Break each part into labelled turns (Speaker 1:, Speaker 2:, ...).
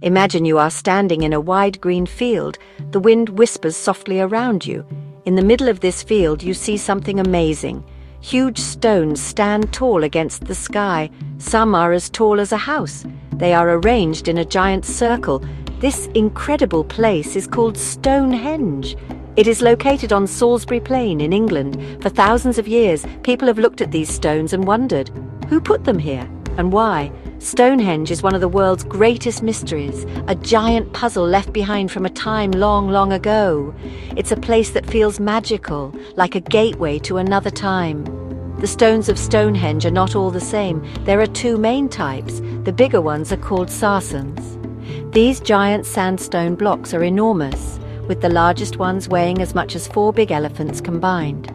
Speaker 1: Imagine you are standing in a wide green field. The wind whispers softly around you. In the middle of this field, you see something amazing. Huge stones stand tall against the sky. Some are as tall as a house. They are arranged in a giant circle. This incredible place is called Stonehenge. It is located on Salisbury Plain in England. For thousands of years, people have looked at these stones and wondered, who put them here and why? Stonehenge is one of the world's greatest mysteries, a giant puzzle left behind from a time long, long ago. It's a place that feels magical, like a gateway to another time. The stones of Stonehenge are not all the same. There are two main types. The bigger ones are called sarsens. These giant sandstone blocks are enormous, with the largest ones weighing as much as 4 big elephants combined.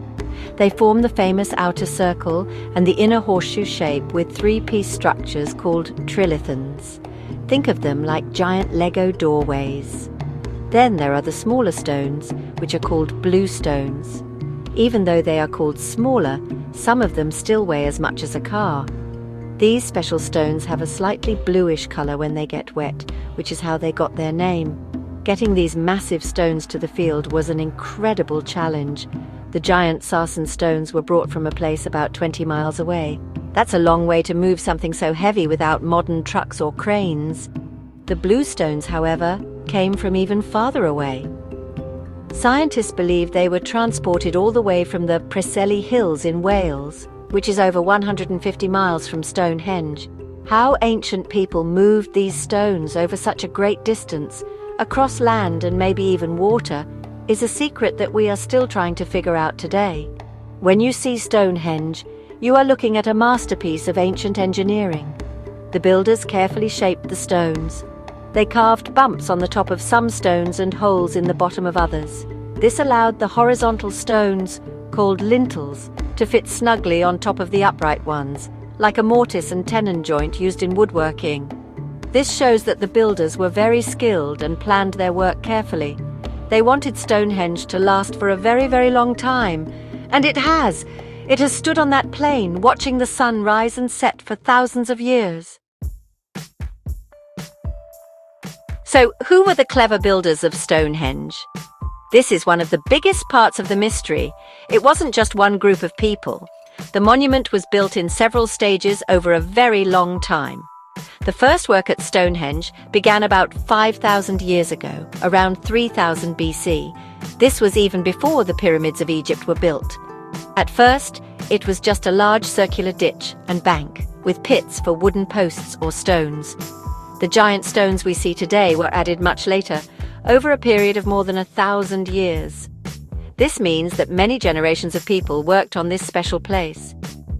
Speaker 1: They form the famous outer circle and the inner horseshoe shape with 3-piece structures called trilithons. Think of them like giant Lego doorways. Then there are the smaller stones, which are called blue stones. Even though they are called smaller, some of them still weigh as much as a car. These special stones have a slightly bluish color when they get wet, which is how they got their name. Getting these massive stones to the field was an incredible challenge. The giant sarsen stones were brought from a place about 20 miles away. That's a long way to move something so heavy without modern trucks or cranes. The blue stones, however, came from even farther away. Scientists believe they were transported all the way from the Preseli Hills in Wales, which is over 150 miles from Stonehenge. How ancient people moved these stones over such a great distance, across land and maybe even water, is a secret that we are still trying to figure out today. When you see Stonehenge, you are looking at a masterpiece of ancient engineering. The builders carefully shaped the stones. They carved bumps on the top of some stones and holes in the bottom of others. This allowed the horizontal stones, called lintels, to fit snugly on top of the upright ones, like a mortise and tenon joint used in woodworking. This shows that the builders were very skilled and planned their work carefully. They wanted Stonehenge to last for a very, very long time. And it has. It has stood on that plain, watching the sun rise and set for thousands of years. So, who were the clever builders of Stonehenge? This is one of the biggest parts of the mystery. It wasn't just one group of people. The monument was built in several stages over a very long time. The first work at Stonehenge began about 5,000 years ago, around 3000 BC. This was even before the pyramids of Egypt were built. At first, it was just a large circular ditch and bank, with pits for wooden posts or stones. The giant stones we see today were added much later, over a period of more than 1,000 years. This means that many generations of people worked on this special place.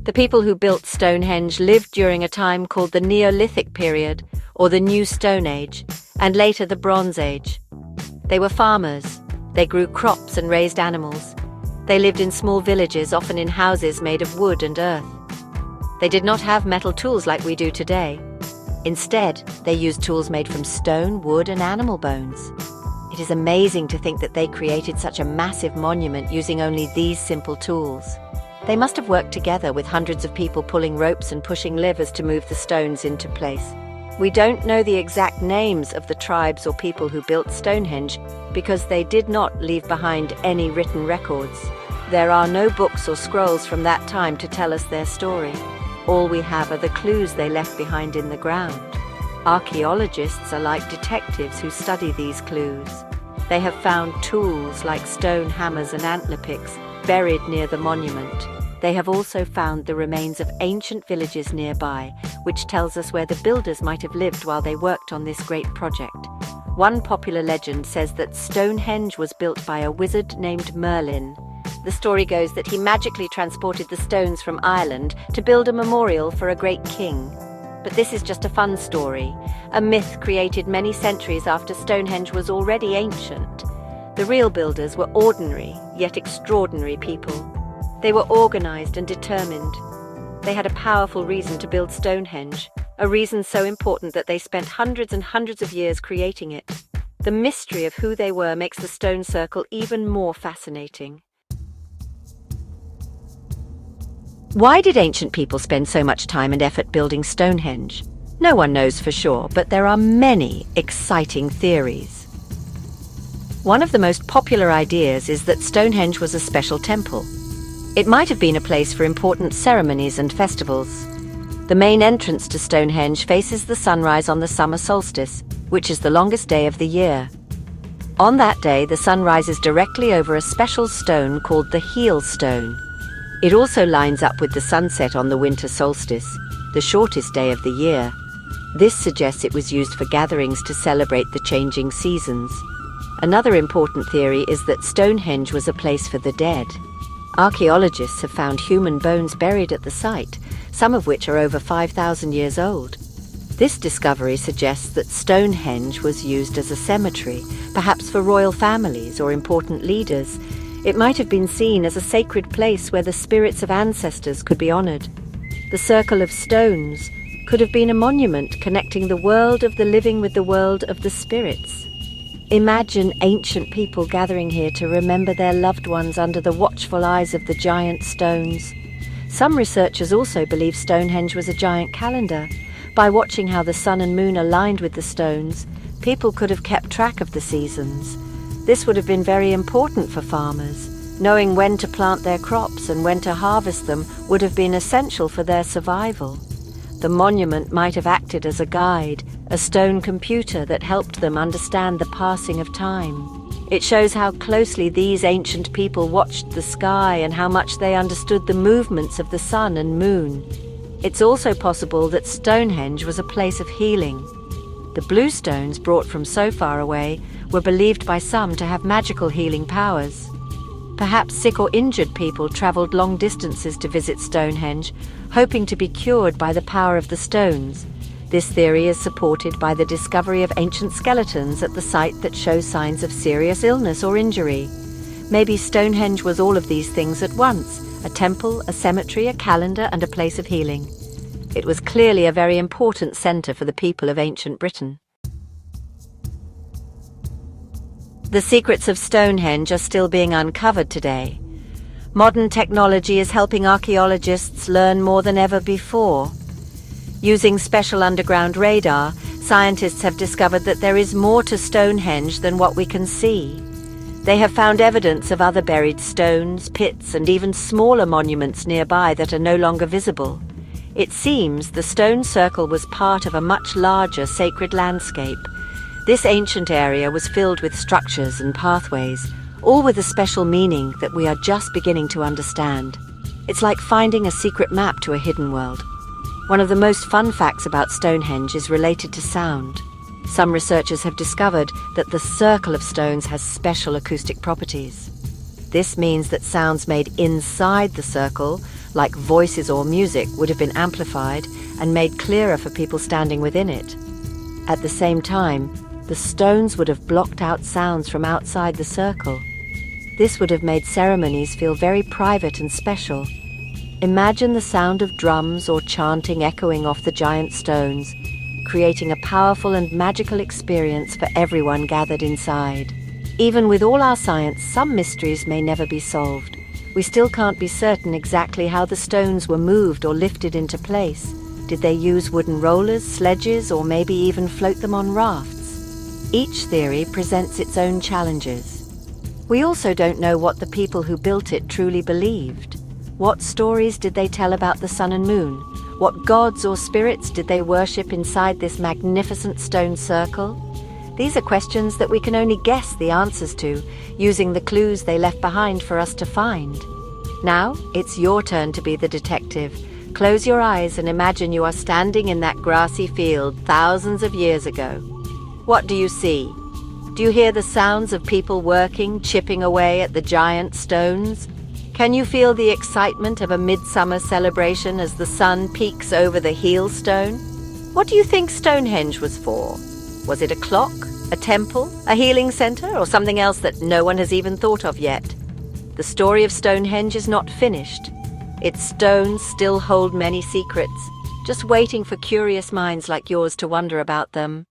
Speaker 1: The people who built Stonehenge lived during a time called the Neolithic period, or the New Stone Age, and later the Bronze Age. They were farmers. They grew crops and raised animals. They lived in small villages, often in houses made of wood and earth. They did not have metal tools like we do today. Instead, they used tools made from stone, wood, and animal bones. It is amazing to think that they created such a massive monument using only these simple tools. They must have worked together with hundreds of people pulling ropes and pushing levers to move the stones into place. We don't know the exact names of the tribes or people who built Stonehenge because they did not leave behind any written records. There are no books or scrolls from that time to tell us their story. All we have are the clues they left behind in the ground. Archaeologists are like detectives who study these clues. They have found tools like stone hammers and antler picks buried near the monument. They have also found the remains of ancient villages nearby, which tells us where the builders might have lived while they worked on this great project. One popular legend says that Stonehenge was built by a wizard named Merlin. The story goes that he magically transported the stones from Ireland to build a memorial for a great king. But this is just a fun story, a myth created many centuries after Stonehenge was already ancient. The real builders were ordinary, yet extraordinary people. They were organized and determined. They had a powerful reason to build Stonehenge, a reason so important that they spent hundreds and hundreds of years creating it. The mystery of who they were makes the stone circle even more fascinating. Why did ancient people spend so much time and effort building Stonehenge? No one knows for sure, but there are many exciting theories. One of the most popular ideas is that Stonehenge was a special temple. It might have been a place for important ceremonies and festivals. The main entrance to Stonehenge faces the sunrise on the summer solstice, which is the longest day of the year. On that day, the sun rises directly over a special stone called the heel stone. It also lines up with the sunset on the winter solstice, the shortest day of the year. This suggests it was used for gatherings to celebrate the changing seasons. Another important theory is that Stonehenge was a place for the dead. Archaeologists have found human bones buried at the site, some of which are over 5,000 years old. This discovery suggests that Stonehenge was used as a cemetery, perhaps for royal families or important leaders. It might have been seen as a sacred place where the spirits of ancestors could be honored. The circle of stones could have been a monument connecting the world of the living with the world of the spirits. Imagine ancient people gathering here to remember their loved ones under the watchful eyes of the giant stones. Some researchers also believe Stonehenge was a giant calendar. By watching how the sun and moon aligned with the stones, people could have kept track of the seasons. This would have been very important for farmers. Knowing when to plant their crops and when to harvest them would have been essential for their survival. The monument might have acted as a guide, a stone computer that helped them understand the passing of time. It shows how closely these ancient people watched the sky and how much they understood the movements of the sun and moon. It's also possible that Stonehenge was a place of healing. The blue stones brought from so far away were believed by some to have magical healing powers. Perhaps sick or injured people traveled long distances to visit Stonehenge, hoping to be cured by the power of the stones. This theory is supported by the discovery of ancient skeletons at the site that show signs of serious illness or injury. Maybe Stonehenge was all of these things at once: a temple, a cemetery, a calendar, and a place of healing. It was clearly a very important center for the people of ancient Britain. The secrets of Stonehenge are still being uncovered today. Modern technology is helping archaeologists learn more than ever before. Using special underground radar, scientists have discovered that there is more to Stonehenge than what we can see. They have found evidence of other buried stones, pits, and even smaller monuments nearby that are no longer visible. It seems the stone circle was part of a much larger sacred landscape. This ancient area was filled with structures and pathways, all with a special meaning that we are just beginning to understand. It's like finding a secret map to a hidden world. One of the most fun facts about Stonehenge is related to sound. Some researchers have discovered that the circle of stones has special acoustic properties. This means that sounds made inside the circle, like voices or music, would have been amplified and made clearer for people standing within it. At the same time, the stones would have blocked out sounds from outside the circle. This would have made ceremonies feel very private and special. Imagine the sound of drums or chanting echoing off the giant stones, creating a powerful and magical experience for everyone gathered inside. Even with all our science, some mysteries may never be solved. We still can't be certain exactly how the stones were moved or lifted into place. Did they use wooden rollers, sledges, or maybe even float them on rafts? Each theory presents its own challenges. We also don't know what the people who built it truly believed. What stories did they tell about the sun and moon? What gods or spirits did they worship inside this magnificent stone circle? These are questions that we can only guess the answers to, using the clues they left behind for us to find. Now, it's your turn to be the detective. Close your eyes and imagine you are standing in that grassy field thousands of years ago. What do you see? Do you hear the sounds of people working, chipping away at the giant stones? Can you feel the excitement of a midsummer celebration as the sun peeks over the heel stone? What do you think Stonehenge was for? Was it a clock, a temple, a healing center, or something else that no one has even thought of yet? The story of Stonehenge is not finished. Its stones still hold many secrets, just waiting for curious minds like yours to wonder about them.